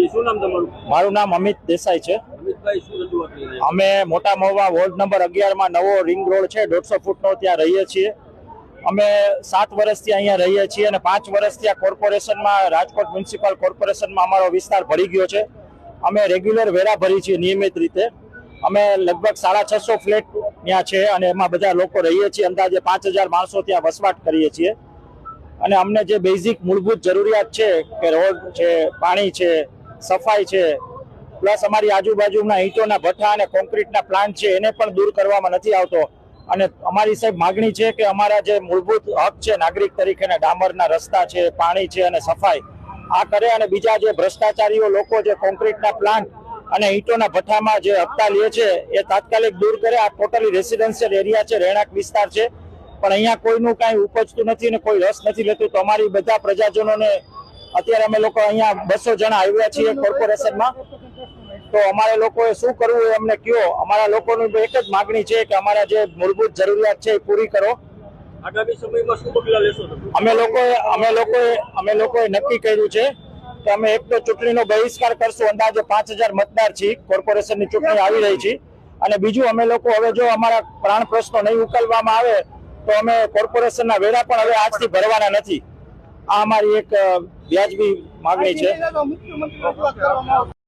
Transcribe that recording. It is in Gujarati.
શું નામ તમારું? મારું નામ અમિત દેસાઈ છે. અમિતભાઈ, શું રજૂઆત લઈને? અમે મોટા મહુવા વોર્ડ નંબર 11 માં નવો રિંગ રોડ છે 150 ફૂટનો, ત્યાં રહીએ છીએ. અમે 7 વર્ષથી અહીંયા રહીએ છીએ અને 5 વર્ષથી આ કોર્પોરેશનમાં, રાજકોટ મ્યુનિસિપલ કોર્પોરેશનમાં અમારો વિસ્તાર ભળી ગયો છે. અમે રેગ્યુલર વેરા ભરી છીએ નિયમિત રીતે. અમે લગભગ 650 ફ્લેટ ત્યાં છે અને એમાં બધા લોકો રહીએ છીએ. અંદાજે 5000 માણસો ત્યાં વસવાટ કરીએ છીએ. અને અમને જે બેઝિક મૂળભૂત જરૂરિયાત છે કે રોડ છે, પાણી છે, સફાઈ છે, પ્લસ અમારી આજુબાજુના ઈંટોના ભઠ્ઠા અને કોન્ક્રીટના પ્લાન્ટ છે એને પણ દૂર કરવામાં નથી આવતો. અને અમારી સાહેબ માગણી છે કે અમારા જે મૂળભૂત હક છે નાગરિક તરીકેના, ડામરના રસ્તા છે, પાણી છે અને સફાઈ આ કરે. અને બીજા જે ભ્રષ્ટાચારીઓ લોકો જે કોન્ક્રીટના પ્લાન્ટ અને ઈંટોના ભઠ્ઠામાં જે હપ્તા લે છે એ તાત્કાલિક દૂર કરે. આ ટોટલી રેસિડેન્શિયલ એરિયા છે, રહેણાંક વિસ્તાર છે, પણ અહીંયા કોઈનું કાંઈ ઉપજતું નથી અને કોઈ રસ નથી લેતું. તો અમારી બધા પ્રજાજનોને, અત્યારે અમે લોકો અહીંયા 200 જણા આવ્યા છીએ કોર્પોરેશનમાં, તો અમારે લોકોએ શું કરવું એ અમને કહો. અમારા લોકોની એક જ માગણી છે કે અમારા જે મૂળભૂત જરૂરિયાત છે એ પૂરી કરો. આગામી સમયમાં શું પગલાં લેશો તમે? અમે લોકોએ નક્કી કર્યું છે કે અમે એક તો ચૂંટણીનો બહિષ્કાર કરશું. અંદાજે 5000 મતદાર છીએ, કોર્પોરેશનની ચૂંટણી આવી રહી છે. અને બીજું, અમે લોકો હવે જો અમારા પ્રાણ પ્રશ્નો નહીં ઉકેલવામાં આવે તો અમે કોર્પોરેશનના વેરા પણ હવે આજથી ભરવાના નથી. આ અમારી એક વ્યાજબી માગણી છે.